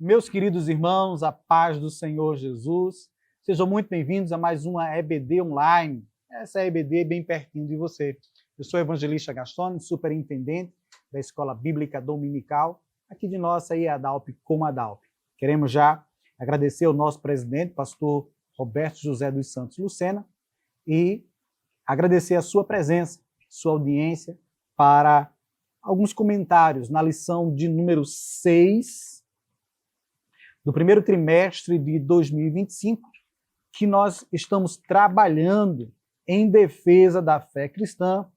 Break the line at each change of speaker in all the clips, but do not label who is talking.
Meus queridos irmãos, a paz do Senhor Jesus, sejam muito bem-vindos a mais uma EBD online. Essa EBD é bem pertinho de você. Eu sou o evangelista Gastone, superintendente da Escola Bíblica Dominical, aqui de nossa IADALP Comadalp. Queremos já agradecer ao nosso presidente, pastor Roberto José dos Santos Lucena, e agradecer a sua presença, sua audiência, para alguns comentários na lição de número 6 do primeiro trimestre de 2025, que nós estamos trabalhando em defesa da fé cristã,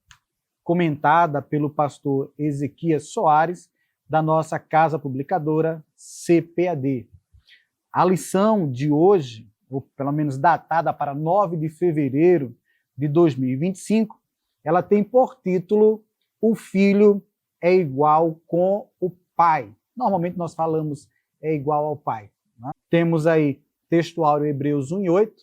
comentada pelo pastor Ezequias Soares, da nossa casa publicadora CPAD. A lição de hoje, ou pelo menos datada para 9 de fevereiro de 2025, ela tem por título O Filho é igual com o Pai. Normalmente nós falamos é igual ao Pai. Né? Temos aí textuário Hebreus 1:8,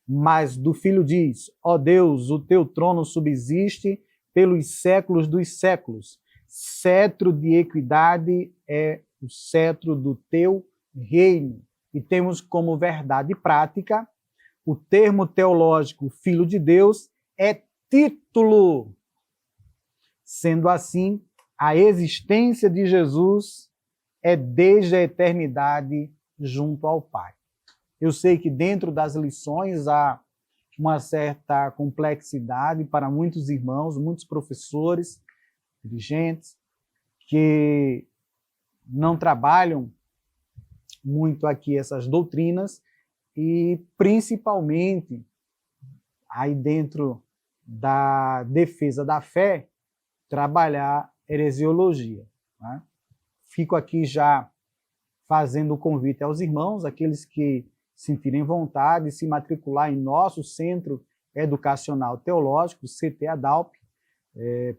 mas do Filho diz: ó Deus, o teu trono subsiste pelos séculos dos séculos. Cetro de equidade é o cetro do teu reino. E temos como verdade prática o termo teológico Filho de Deus é título. Sendo assim, a existência de Jesus é desde a eternidade junto ao Pai. Eu sei que dentro das lições há uma certa complexidade para muitos irmãos, muitos professores, dirigentes, que não trabalham muito aqui essas doutrinas e, principalmente, aí dentro da defesa da fé, trabalhar heresiologia. Né? Fico aqui já fazendo o convite aos irmãos, aqueles que sentirem vontade de se matricular em nosso Centro Educacional Teológico, CTADALP.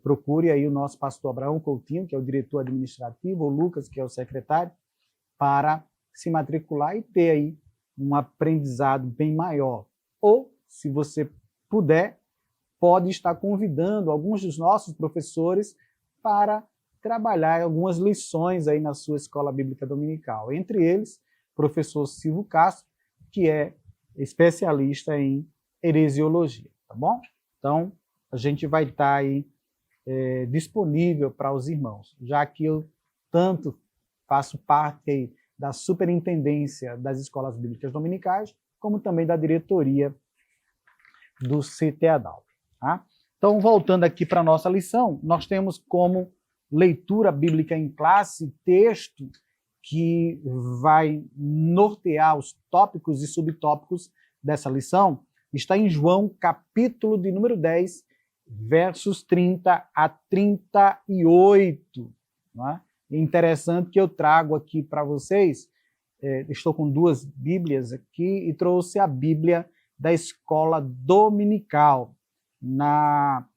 Procure aí o nosso pastor Abraão Coutinho, que é o diretor administrativo, ou Lucas, que é o secretário, para se matricular e ter aí um aprendizado bem maior. Ou, se você puder, pode estar convidando alguns dos nossos professores para trabalhar algumas lições aí na sua escola bíblica dominical. Entre eles, o professor Silvio Castro, que é especialista em heresiologia, tá bom? Então, a gente vai estar aí disponível para os irmãos, já que eu tanto faço parte aí da superintendência das escolas bíblicas dominicais, como também da diretoria do CTADAL. Tá? Então, voltando aqui para a nossa lição, nós temos como leitura bíblica em classe texto que vai nortear os tópicos e subtópicos dessa lição. Está em João, capítulo de número 10, versos 30 a 38. Não é? É interessante que eu trago aqui para vocês, estou com duas Bíblias aqui e trouxe a Bíblia da Escola Dominical, na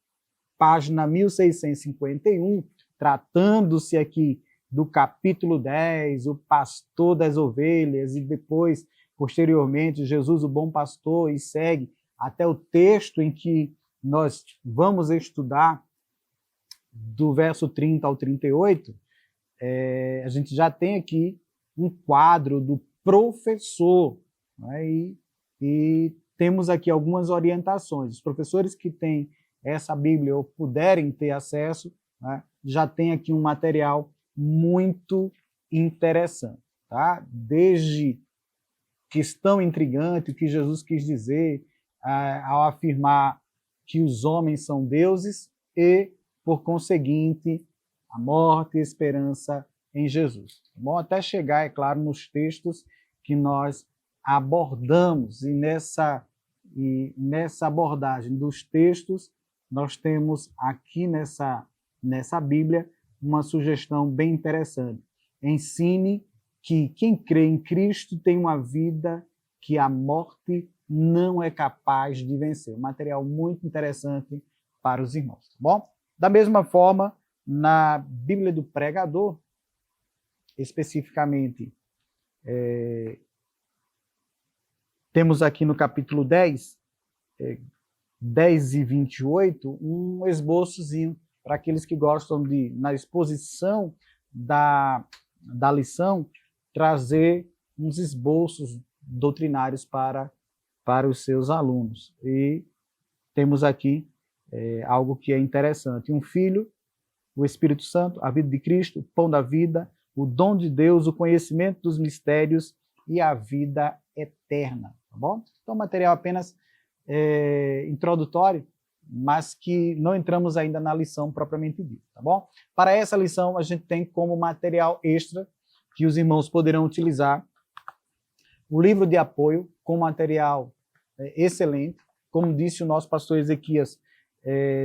página 1651, tratando-se aqui do capítulo 10, o pastor das ovelhas, e depois, posteriormente, Jesus, o bom pastor, e segue até o texto em que nós vamos estudar, do verso 30 ao 38, a gente já tem aqui um quadro do professor, né? E temos aqui algumas orientações. Os professores que têm essa Bíblia ou puderem ter acesso, né, já tem aqui um material muito interessante. Tá? Desde questão intrigante, o que Jesus quis dizer ao afirmar que os homens são deuses e, por conseguinte, a morte e a esperança em Jesus. Bom, até chegar, é claro, nos textos que nós abordamos, e nessa abordagem dos textos, nós temos aqui nessa Bíblia uma sugestão bem interessante. Ensine que quem crê em Cristo tem uma vida que a morte não é capaz de vencer. Um material muito interessante para os irmãos, tá bom? Da mesma forma, na Bíblia do Pregador, especificamente, temos aqui no capítulo 10, 10 e 28, um esboçozinho para aqueles que gostam de, na exposição da da lição, trazer uns esboços doutrinários para os seus alunos. E temos aqui algo que é interessante. Um Filho, o Espírito Santo, a vida de Cristo, o pão da vida, o dom de Deus, o conhecimento dos mistérios e a vida eterna. Tá bom? Então, material apenas introdutório, mas que não entramos ainda na lição propriamente dita. Tá bom? Para essa lição, a gente tem como material extra que os irmãos poderão utilizar o livro de apoio com material excelente. Como disse o nosso pastor Ezequias,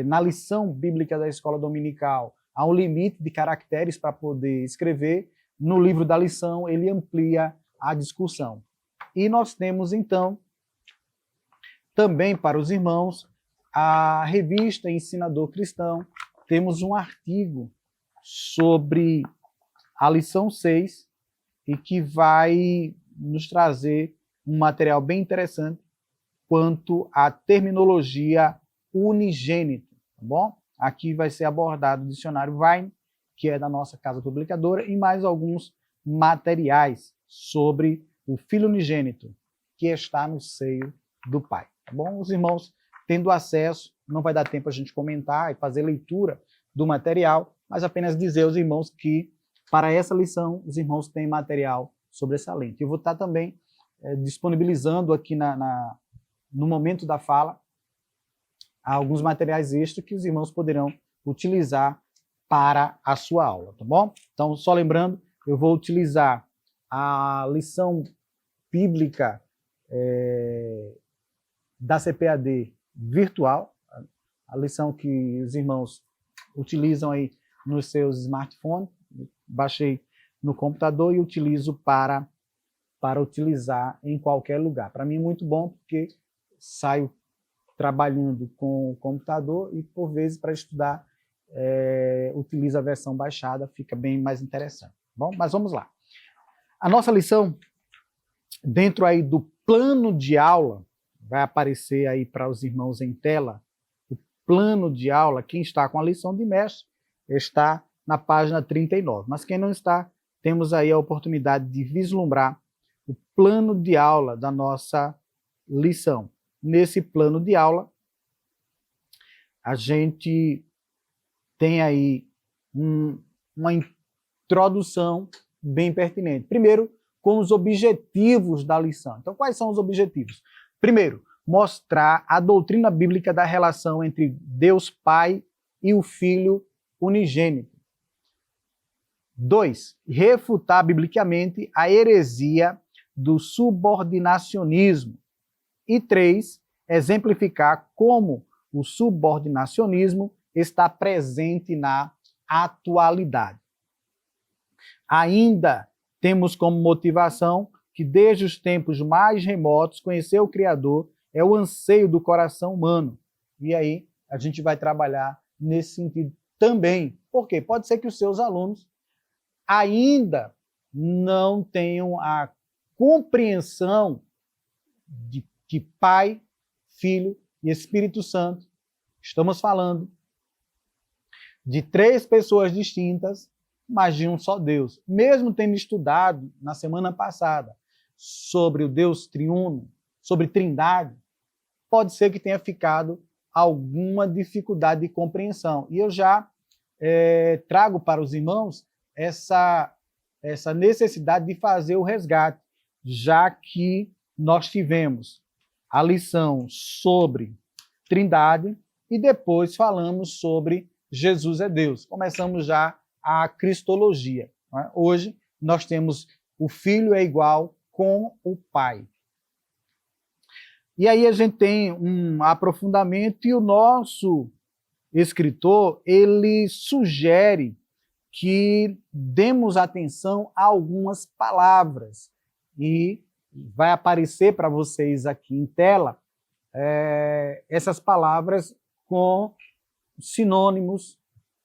na lição bíblica da escola dominical, há um limite de caracteres para poder escrever. No livro da lição, ele amplia a discussão. E nós temos, então, também para os irmãos, a revista Ensinador Cristão. Temos um artigo sobre a lição 6 e que vai nos trazer um material bem interessante quanto à terminologia unigênito, tá bom? Aqui vai ser abordado o dicionário Vine, que é da nossa casa publicadora, e mais alguns materiais sobre o Filho unigênito, que está no seio do Pai, tá bom? Os irmãos tendo acesso, não vai dar tempo a gente comentar e fazer leitura do material, mas apenas dizer aos irmãos que, para essa lição, os irmãos têm material sobressalente. Eu vou estar também disponibilizando aqui no momento da fala alguns materiais extras que os irmãos poderão utilizar para a sua aula, tá bom? Então, só lembrando, eu vou utilizar a lição bíblica da CPAD virtual, a lição que os irmãos utilizam aí nos seus smartphones. Baixei no computador e utilizo para utilizar em qualquer lugar. Para mim é muito bom, porque saio trabalhando com o computador e, por vezes, para estudar, utilizo a versão baixada, fica bem mais interessante. Bom, mas vamos lá. A nossa lição, dentro aí do plano de aula, vai aparecer aí para os irmãos em tela, o plano de aula. Quem está com a lição de mestre está na página 39, mas quem não está, temos aí a oportunidade de vislumbrar o plano de aula da nossa lição. Nesse plano de aula, a gente tem aí uma introdução bem pertinente. Primeiro, com os objetivos da lição. Então, quais são os objetivos? Primeiro, mostrar a doutrina bíblica da relação entre Deus Pai e o Filho unigênito. 2, refutar biblicamente a heresia do subordinacionismo. E 3, exemplificar como o subordinacionismo está presente na atualidade. Ainda temos como motivação que desde os tempos mais remotos conhecer o Criador é o anseio do coração humano. E aí a gente vai trabalhar nesse sentido também. Por quê? Pode ser que os seus alunos ainda não tenham a compreensão de que Pai, Filho e Espírito Santo, estamos falando de 3 pessoas distintas, mas de um só Deus. Mesmo tendo estudado na semana passada sobre o Deus triuno, sobre Trindade, pode ser que tenha ficado alguma dificuldade de compreensão. E eu já trago para os irmãos essa necessidade de fazer o resgate, já que nós tivemos a lição sobre Trindade e depois falamos sobre Jesus é Deus. Começamos já a cristologia. Não é? Hoje nós temos o Filho é igual com o Pai. E aí a gente tem um aprofundamento e o nosso escritor, ele sugere que demos atenção a algumas palavras. E vai aparecer para vocês aqui em tela essas palavras com sinônimos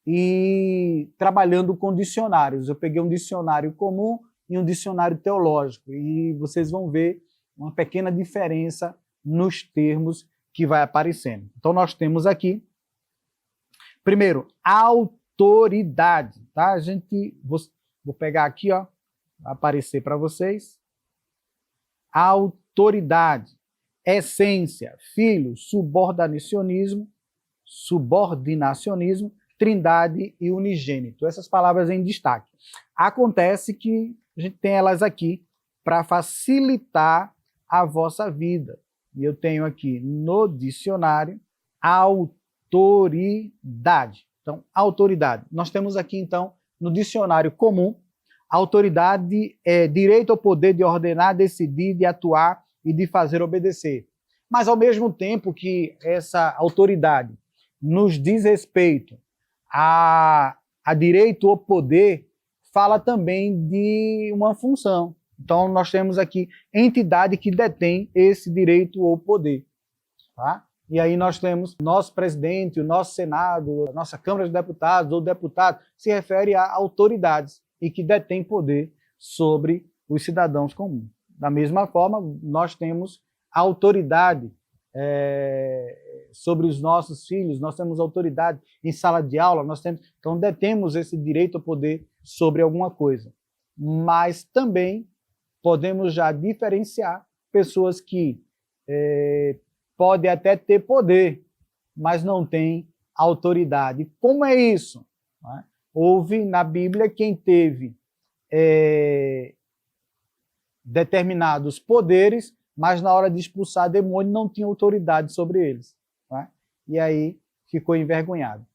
e trabalhando com dicionários. Eu peguei um dicionário comum e um dicionário teológico e vocês vão ver uma pequena diferença nos termos que vai aparecendo. Então nós temos aqui, primeiro, autoridade. Tá? Vou pegar aqui, ó, vai aparecer para vocês. Autoridade, essência, filho, subordinacionismo, trindade e unigênito. Essas palavras em destaque. Acontece que a gente tem elas aqui para facilitar a vossa vida. E eu tenho aqui no dicionário autoridade. Então, autoridade. Nós temos aqui, então, no dicionário comum, autoridade é direito ou poder de ordenar, decidir, de atuar e de fazer obedecer. Mas, ao mesmo tempo que essa autoridade nos diz respeito a direito ou poder, fala também de uma função. Então, nós temos aqui entidade que detém esse direito ou poder. Tá? E aí nós temos nosso presidente, o nosso Senado, a nossa Câmara de Deputados ou deputado, se refere a autoridades e que detém poder sobre os cidadãos comuns. Da mesma forma, nós temos autoridade sobre os nossos filhos, nós temos autoridade em sala de aula, então detemos esse direito ao poder sobre alguma coisa. Mas também podemos já diferenciar pessoas que podem até ter poder, mas não têm autoridade. Como é isso? Houve na Bíblia quem teve determinados poderes, mas na hora de expulsar demônio não tinha autoridade sobre eles. E aí ficou envergonhado.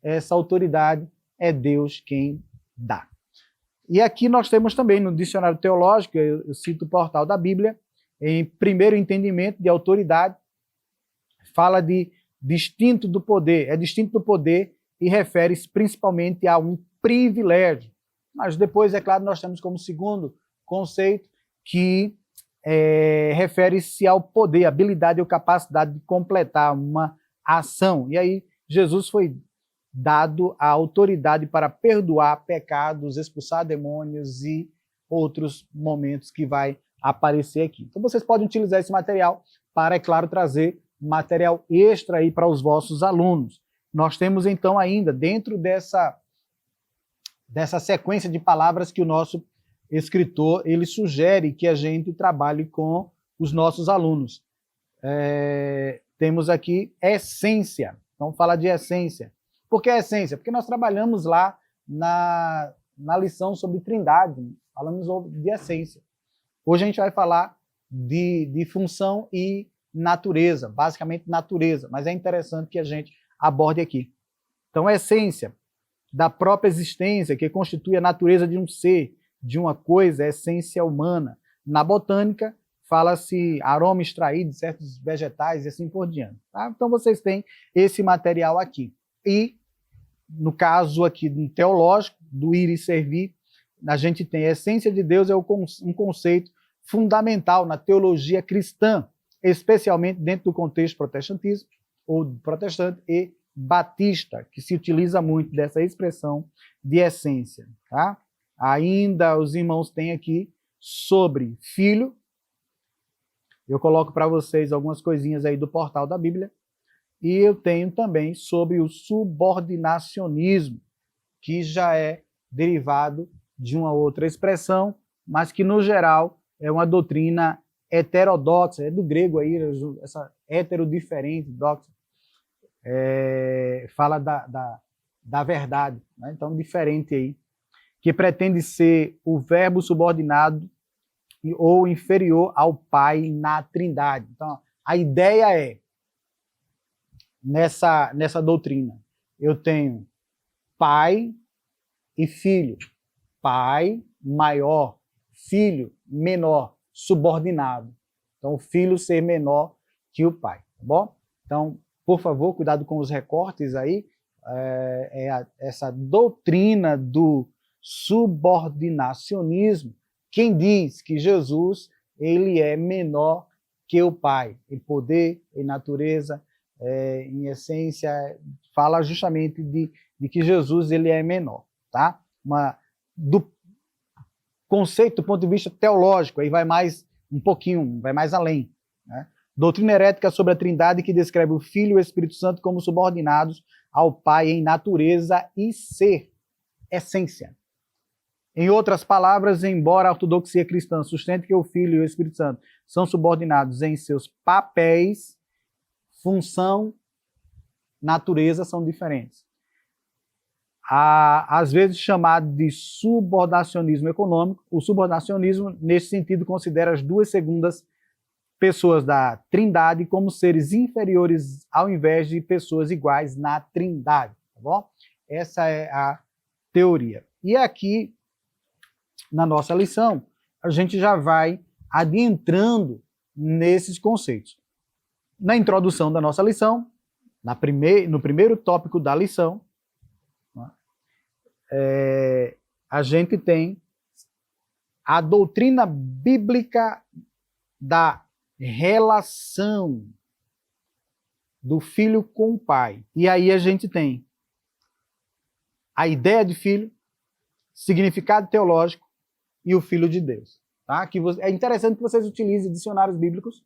Essa autoridade é Deus quem dá. E aqui nós temos também no dicionário teológico, eu cito o portal da Bíblia, em primeiro entendimento de autoridade, fala de distinto do poder, é distinto do poder e refere-se principalmente a um privilégio. Mas depois, é claro, nós temos como segundo conceito que refere-se ao poder, habilidade ou capacidade de completar uma ação. E aí Jesus foi dado a autoridade para perdoar pecados, expulsar demônios e outros momentos que vai aparecer aqui. Então vocês podem utilizar esse material para, é claro, trazer material extra aí para os vossos alunos. Nós temos então ainda, dentro dessa sequência de palavras que o nosso escritor ele sugere que a gente trabalhe com os nossos alunos. Temos aqui essência. Então fala de essência. Por que essência? Porque nós trabalhamos lá na lição sobre trindade, falamos de essência. Hoje a gente vai falar de função e natureza, basicamente natureza, mas é interessante que a gente aborde aqui. Então, a essência da própria existência, que constitui a natureza de um ser, de uma coisa, a essência humana. Na botânica, fala-se aroma extraído de certos vegetais e assim por diante. Tá? Então, vocês têm esse material aqui. E, no caso aqui do teológico, do ir e servir, a gente tem a essência de Deus, é um conceito fundamental na teologia cristã, especialmente dentro do contexto protestantismo, ou protestante e batista, que se utiliza muito dessa expressão de essência. Tá? Ainda os irmãos têm aqui sobre filho, eu coloco para vocês algumas coisinhas aí do portal da Bíblia, e eu tenho também sobre o subordinacionismo, que já é derivado de uma outra expressão, mas que no geral é uma doutrina heterodoxa, é do grego aí, essa heterodiferente, doxa, fala da verdade, né? Então diferente aí, que pretende ser o verbo subordinado ou inferior ao Pai na Trindade. Então a ideia é, nessa doutrina, eu tenho Pai e Filho, Pai maior, Filho menor, subordinado. Então, o filho ser menor que o pai, tá bom? Então, por favor, cuidado com os recortes aí. Essa doutrina do subordinacionismo, quem diz que Jesus ele é menor que o pai, em poder, em natureza, em essência, fala justamente de que Jesus ele é menor, tá? Do conceito do ponto de vista teológico, aí vai mais um pouquinho, vai mais além. Né? Doutrina herética sobre a Trindade que descreve o Filho e o Espírito Santo como subordinados ao Pai em natureza e ser, essência. Em outras palavras, embora a ortodoxia cristã sustente que o Filho e o Espírito Santo são subordinados em seus papéis, função, natureza são diferentes. Às vezes chamado de subordinacionismo econômico, o subordinacionismo, nesse sentido, considera as duas segundas pessoas da Trindade como seres inferiores ao invés de pessoas iguais na Trindade, tá bom? Essa é a teoria. E aqui, na nossa lição, a gente já vai adentrando nesses conceitos. Na introdução da nossa lição, no primeiro tópico da lição, a gente tem a doutrina bíblica da relação do filho com o pai. E aí a gente tem a ideia de filho, significado teológico e o filho de Deus. Tá? É interessante que vocês utilizem dicionários bíblicos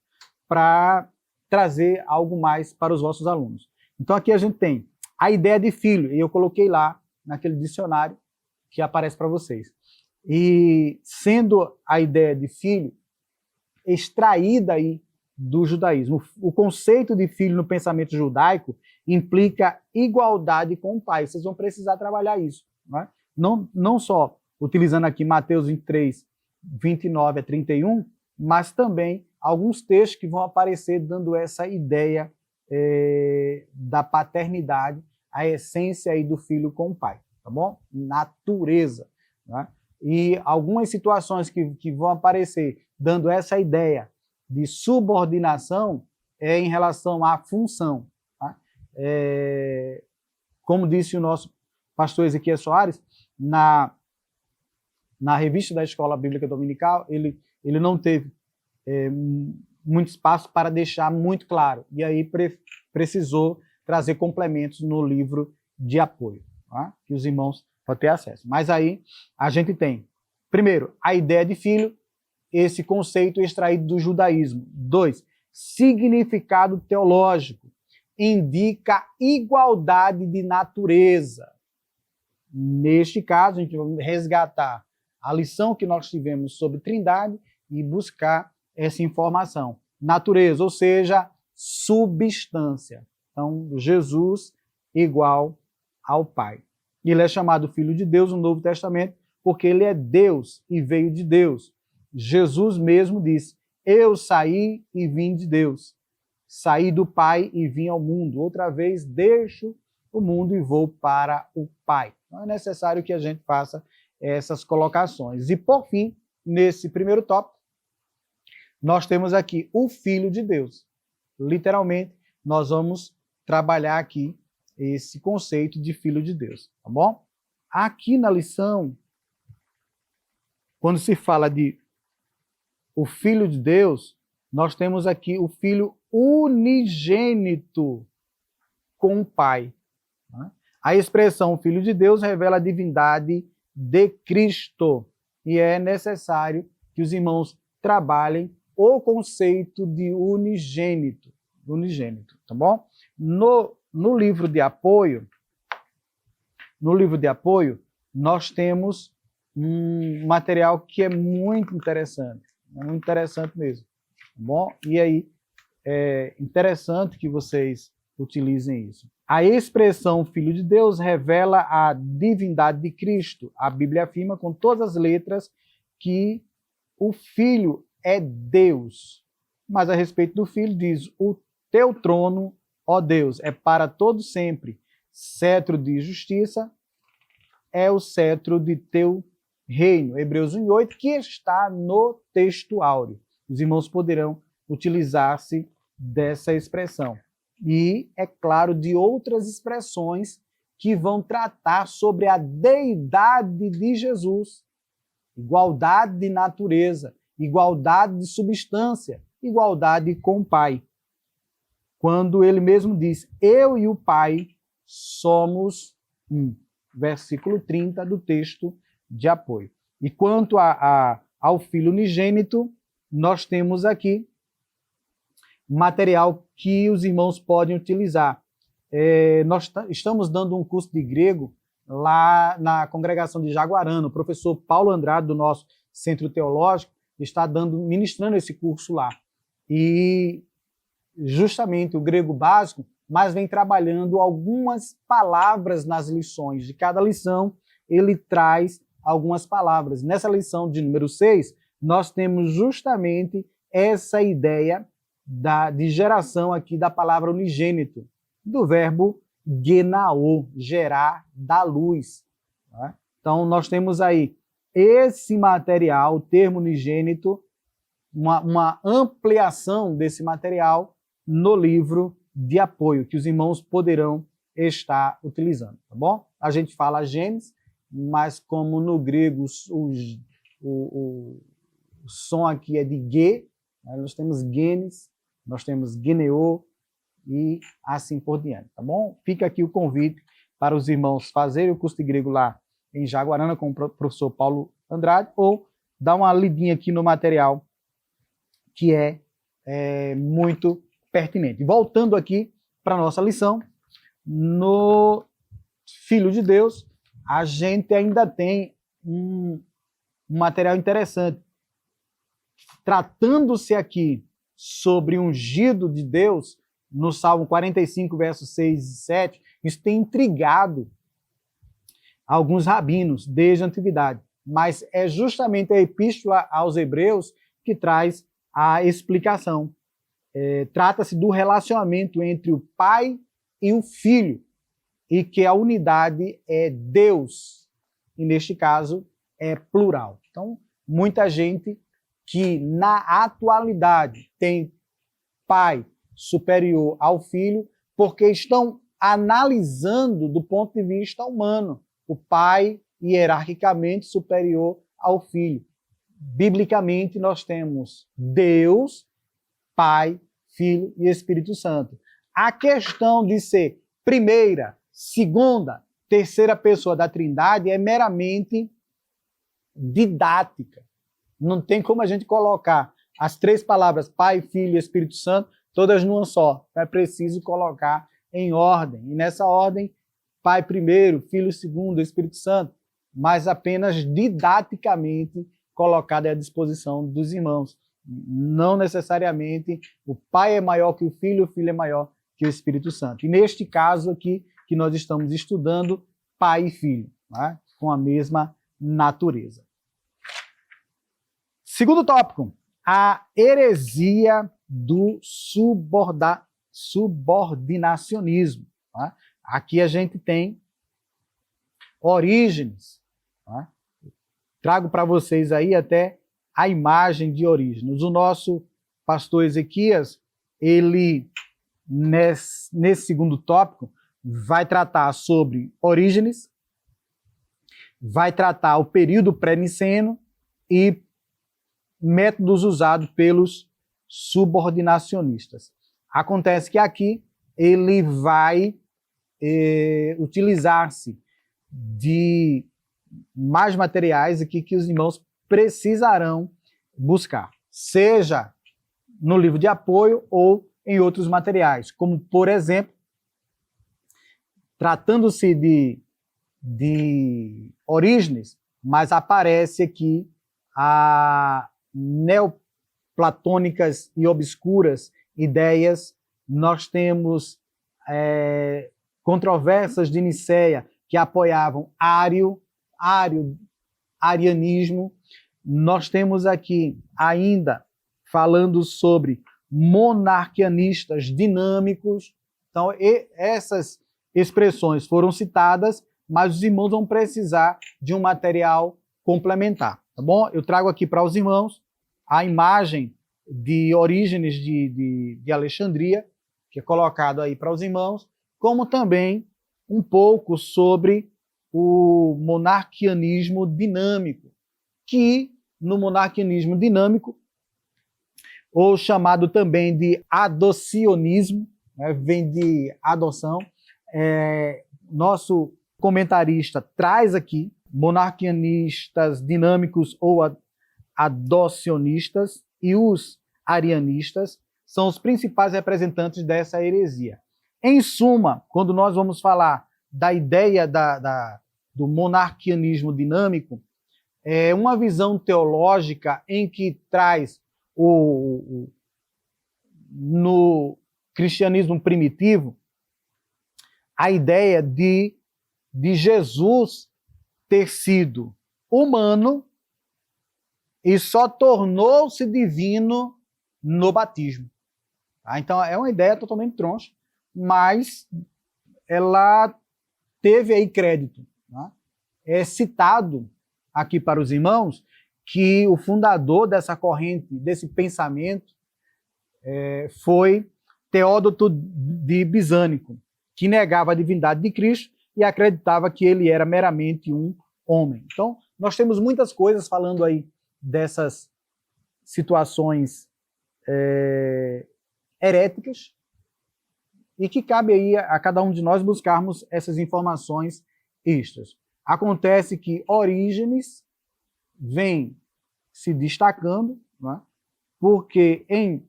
para trazer algo mais para os vossos alunos. Então aqui a gente tem a ideia de filho, e eu coloquei lá naquele dicionário que aparece para vocês. E sendo a ideia de filho extraída aí do judaísmo. O conceito de filho no pensamento judaico implica igualdade com o pai. Vocês vão precisar trabalhar isso. Não só utilizando aqui Mateus 23, 29 a 31, mas também alguns textos que vão aparecer dando essa ideia da paternidade, a essência aí do filho com o pai, tá bom? Natureza. Né? E algumas situações que vão aparecer dando essa ideia de subordinação em relação à função. Tá? Como disse o nosso pastor Ezequiel Soares, na revista da Escola Bíblica Dominical, ele não teve muito espaço para deixar muito claro, e aí precisou trazer complementos no livro de apoio, tá? Que os irmãos podem ter acesso. Mas aí a gente tem, primeiro, a ideia de filho, esse conceito extraído do judaísmo. 2, significado teológico, indica igualdade de natureza. Neste caso, a gente vai resgatar a lição que nós tivemos sobre Trindade e buscar essa informação. Natureza, ou seja, substância. Então, Jesus igual ao Pai. Ele é chamado Filho de Deus no Novo Testamento porque ele é Deus e veio de Deus. Jesus mesmo disse, eu saí e vim de Deus. Saí do Pai e vim ao mundo. Outra vez deixo o mundo e vou para o Pai. Então é necessário que a gente faça essas colocações. E por fim, nesse primeiro tópico, nós temos aqui o Filho de Deus. Literalmente, nós vamos trabalhar aqui esse conceito de Filho de Deus, tá bom? Aqui na lição, quando se fala de o Filho de Deus, nós temos aqui o Filho unigênito com o Pai. A expressão Filho de Deus revela a divindade de Cristo e é necessário que os irmãos trabalhem o conceito de unigênito, tá bom? No livro de apoio, nós temos um material que é muito interessante mesmo, tá bom? E aí é interessante que vocês utilizem isso. A expressão Filho de Deus revela a divindade de Cristo. A Bíblia afirma com todas as letras que o Filho é Deus. Mas a respeito do Filho diz, o teu trono, ó Deus, é para todo sempre. Cetro de justiça é o cetro de teu reino. Hebreus 1:8, que está no texto áureo. Os irmãos poderão utilizar-se dessa expressão. E, é claro, de outras expressões que vão tratar sobre a deidade de Jesus. Igualdade de natureza, igualdade de substância, igualdade com o Pai. Quando ele mesmo diz, eu e o Pai somos um. Versículo 30 do texto de apoio. E quanto ao Filho unigênito, nós temos aqui material que os irmãos podem utilizar. Nós estamos dando um curso de grego lá na congregação de Jaguarana. O professor Paulo Andrade, do nosso Centro Teológico, está ministrando esse curso lá. E justamente o grego básico, mas vem trabalhando algumas palavras nas lições. De cada lição, ele traz algumas palavras. Nessa lição de número 6, nós temos justamente essa ideia de geração aqui da palavra unigênito, do verbo genao, gerar, dar luz. Tá? Então, nós temos aí esse material, o termo unigênito, uma ampliação desse material no livro de apoio, que os irmãos poderão estar utilizando, tá bom? A gente fala Gênesis, mas como no grego o som aqui é de G, né? Nós temos Genes, nós temos Geneo e assim por diante, tá bom? Fica aqui o convite para os irmãos fazerem o curso de grego lá em Jaguarana com o professor Paulo Andrade ou dar uma lidinha aqui no material que é muito pertinente. Voltando aqui para a nossa lição, no Filho de Deus, a gente ainda tem um material interessante. Tratando-se aqui sobre um ungido de Deus, no Salmo 45, versos 6 e 7, isso tem intrigado alguns rabinos desde a antiguidade, mas é justamente a Epístola aos Hebreus que traz a explicação. Trata-se do relacionamento entre o Pai e o Filho, e que a unidade é Deus, e neste caso é plural. Então, muita gente que na atualidade tem Pai superior ao Filho, porque estão analisando do ponto de vista humano o Pai hierarquicamente superior ao Filho. Biblicamente, nós temos Deus, Pai, Filho e Espírito Santo. A questão de ser primeira, segunda, terceira pessoa da Trindade é meramente didática. Não tem como a gente colocar as três palavras Pai, Filho e Espírito Santo todas numa só. É preciso colocar em ordem. E nessa ordem, Pai primeiro, Filho segundo, Espírito Santo, mas apenas didaticamente colocada à disposição dos irmãos. Não necessariamente o Pai é maior que o Filho é maior que o Espírito Santo. E neste caso aqui, que nós estamos estudando, Pai e Filho, né? Com a mesma natureza. Segundo tópico, a heresia do subordinacionismo. Né? Aqui a gente tem Orígenes. Né? Trago para vocês aí até a imagem de Orígenes. O nosso pastor Ezequias, ele, nesse segundo tópico, vai tratar sobre Orígenes, vai tratar o período pré-niceno e métodos usados pelos subordinacionistas. Acontece que aqui ele vai utilizar-se de mais materiais aqui que os irmãos precisarão buscar, seja no livro de apoio ou em outros materiais, como, por exemplo, tratando-se de Orígenes, mas aparece aqui a neoplatônicas e obscuras ideias. Nós temos controvérsias de Nicéia que apoiavam arianismo. Nós temos aqui ainda falando sobre monarquianistas dinâmicos. Então, essas expressões foram citadas, mas os irmãos vão precisar de um material complementar, tá bom? Eu trago aqui para os irmãos a imagem de Orígenes de Alexandria, que é colocado aí para os irmãos, como também um pouco sobre o monarquianismo dinâmico, que no monarquianismo dinâmico, ou chamado também de adocionismo, né, vem de adoção, nosso comentarista traz aqui monarquianistas dinâmicos ou adocionistas, e os arianistas são os principais representantes dessa heresia. Em suma, quando nós vamos falar da ideia da do monarquianismo dinâmico, é uma visão teológica em que traz no cristianismo primitivo a ideia de Jesus ter sido humano e só tornou-se divino no batismo. Tá? Então é uma ideia totalmente troncha, mas ela teve aí crédito. Tá? É citado aqui para os irmãos que o fundador dessa corrente, desse pensamento, foi Teódoto de Bizânico, que negava a divindade de Cristo e acreditava que ele era meramente um homem. Então, nós temos muitas coisas falando aí dessas situações heréticas e que cabe aí a cada um de nós buscarmos essas informações extras. Acontece que Orígenes vem se destacando, né, porque em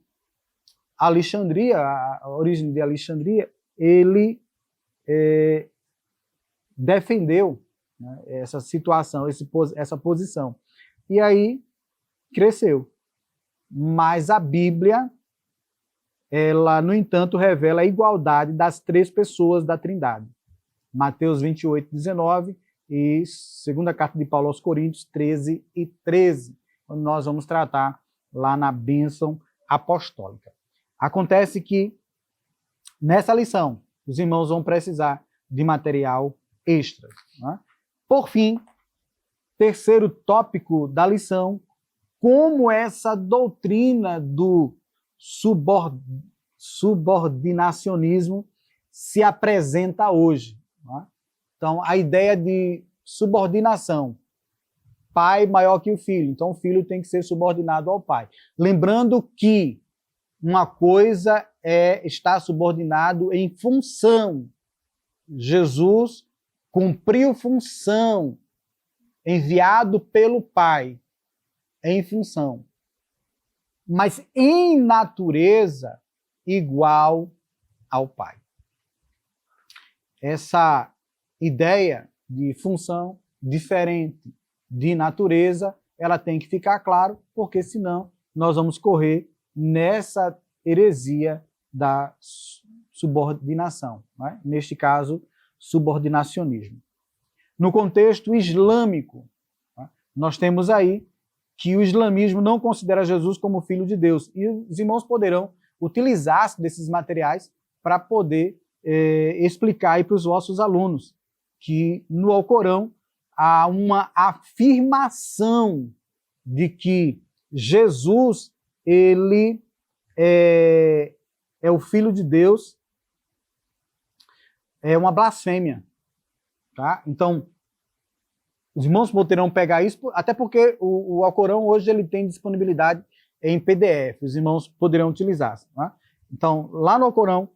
Alexandria, a origem de Alexandria, ele defendeu, né, essa situação, essa posição. E aí cresceu. Mas a Bíblia, ela, no entanto, revela a igualdade das três pessoas da Trindade. Mateus 28, 19 e 2ª Carta de Paulo aos Coríntios 13 e 13, onde nós vamos tratar lá na bênção apostólica. Acontece que, nessa lição, os irmãos vão precisar de material extra. Né? Por fim, terceiro tópico da lição, como essa doutrina do subordinacionismo se apresenta hoje. Né? Então, a ideia de subordinação, pai maior que o filho, então o filho tem que ser subordinado ao pai. Lembrando que uma coisa é estar subordinado em função. Jesus cumpriu função, enviado pelo Pai, em função. Mas em natureza, igual ao Pai. Essa ideia de função diferente de natureza, ela tem que ficar claro, porque senão nós vamos correr nessa heresia da subordinação, né? Neste caso, subordinacionismo. No contexto islâmico, né, nós temos aí que o islamismo não considera Jesus como filho de Deus, e os irmãos poderão utilizar-se desses materiais para poder explicar aí para os vossos alunos que no Alcorão há uma afirmação de que Jesus ele é o Filho de Deus, é uma blasfêmia. Tá? Então, os irmãos poderão pegar isso, até porque o Alcorão hoje ele tem disponibilidade em PDF, os irmãos poderão utilizar. Tá? Então, lá no Alcorão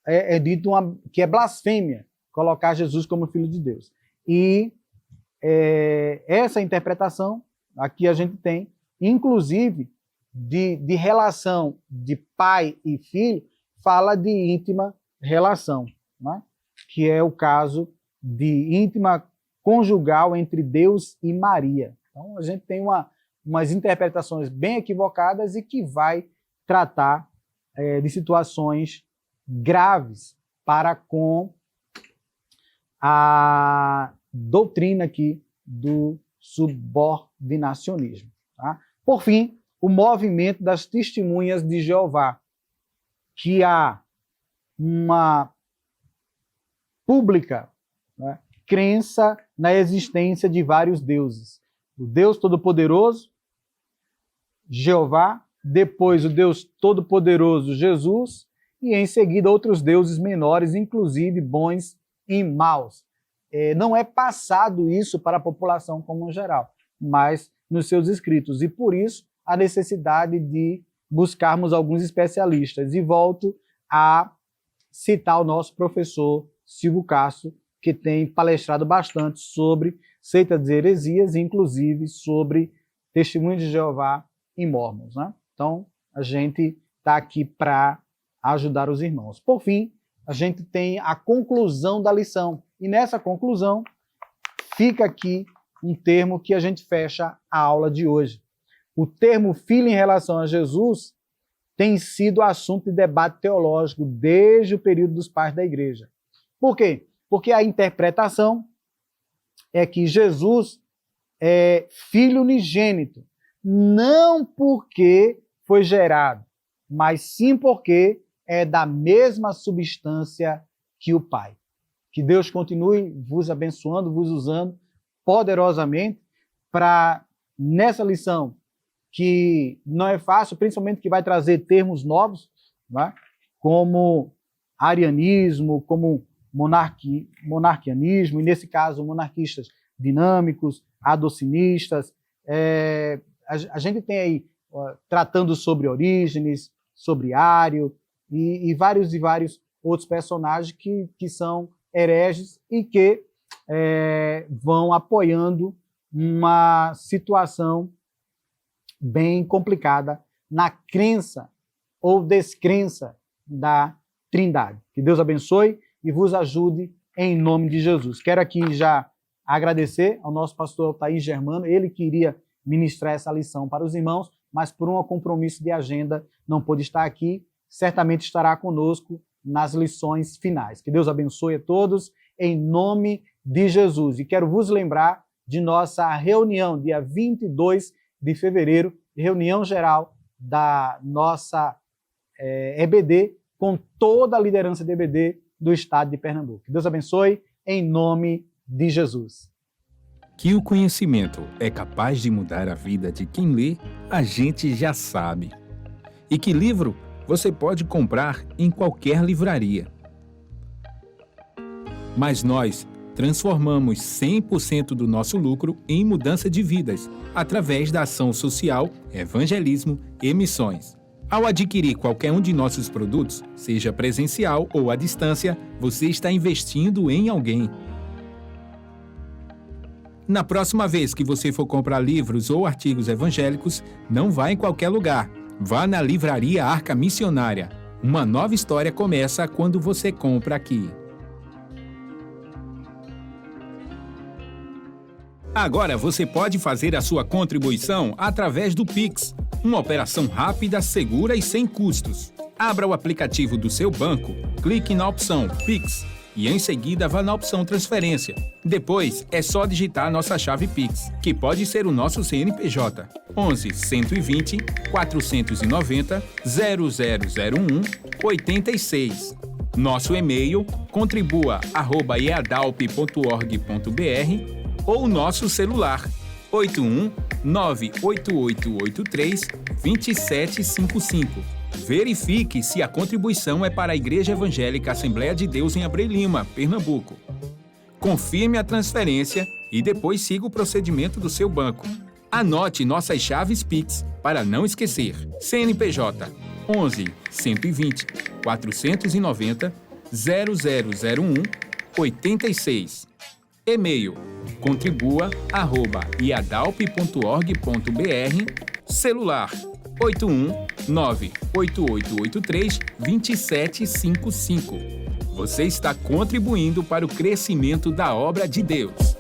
é dito que é blasfêmia colocar Jesus como Filho de Deus. E essa interpretação, aqui a gente tem, inclusive, de relação de pai e filho, fala de íntima relação, né? Que é o caso de íntima conjugal entre Deus e Maria. Então, a gente tem umas interpretações bem equivocadas e que vai tratar de situações graves para com a doutrina aqui do subordinacionismo. Tá? Por fim, o movimento das testemunhas de Jeová, que há uma pública, né, crença na existência de vários deuses. O Deus Todo-Poderoso, Jeová, depois o Deus Todo-Poderoso, Jesus, e em seguida outros deuses menores, inclusive bons e maus. Não é passado isso para a população como geral, mas nos seus escritos, e por isso a necessidade de buscarmos alguns especialistas. E volto a citar o nosso professor Silvio Castro, que tem palestrado bastante sobre seitas e heresias, inclusive sobre Testemunhos de Jeová e Mórmons. Né? Então, a gente está aqui para ajudar os irmãos. Por fim, a gente tem a conclusão da lição. E nessa conclusão, fica aqui um termo que a gente fecha a aula de hoje. O termo filho em relação a Jesus tem sido assunto de debate teológico desde o período dos pais da igreja. Por quê? Porque a interpretação é que Jesus é filho unigênito, não porque foi gerado, mas sim porque é da mesma substância que o Pai. Que Deus continue vos abençoando, vos usando poderosamente para, nessa lição, que não é fácil, principalmente que vai trazer termos novos, né? Como arianismo, como monarquianismo, e nesse caso monarquistas dinâmicos, adocinistas. A gente tem aí tratando sobre Orígenes, sobre Ário e vários outros personagens que são hereges e que vão apoiando uma situação bem complicada na crença ou descrença da Trindade. Que Deus abençoe e vos ajude em nome de Jesus. Quero aqui já agradecer ao nosso pastor Thaís Germano, ele que iria ministrar essa lição para os irmãos, mas por um compromisso de agenda não pôde estar aqui, certamente estará conosco nas lições finais. Que Deus abençoe a todos em nome de Jesus. E quero vos lembrar de nossa reunião, dia 22 de fevereiro, reunião geral da nossa EBD, com toda a liderança de EBD do estado de Pernambuco. Que Deus abençoe em nome de Jesus.
Que o conhecimento é capaz de mudar a vida de quem lê, a gente já sabe. E que livro você pode comprar em qualquer livraria. Mas nós transformamos 100% do nosso lucro em mudança de vidas, através da ação social, evangelismo e missões. Ao adquirir qualquer um de nossos produtos, seja presencial ou à distância, você está investindo em alguém. Na próxima vez que você for comprar livros ou artigos evangélicos, não vá em qualquer lugar. Vá na Livraria Arca Missionária. Uma nova história começa quando você compra aqui. Agora você pode fazer a sua contribuição através do Pix, uma operação rápida, segura e sem custos. Abra o aplicativo do seu banco, clique na opção Pix e em seguida vá na opção Transferência. Depois é só digitar a nossa chave Pix, que pode ser o nosso CNPJ 11 120 490 0001 86. Nosso e-mail contribua@eadalp.org.br ou nosso celular 81 98883 2755. Verifique se a contribuição é para a Igreja Evangélica Assembleia de Deus em Abreu Lima, Pernambuco. Confirme a transferência e depois siga o procedimento do seu banco. Anote nossas chaves Pix para não esquecer. CNPJ 11 120 490 0001 86. E-mail contribua@iadalp.org.br. Celular 81 98883 2755. Você está contribuindo para o crescimento da obra de Deus.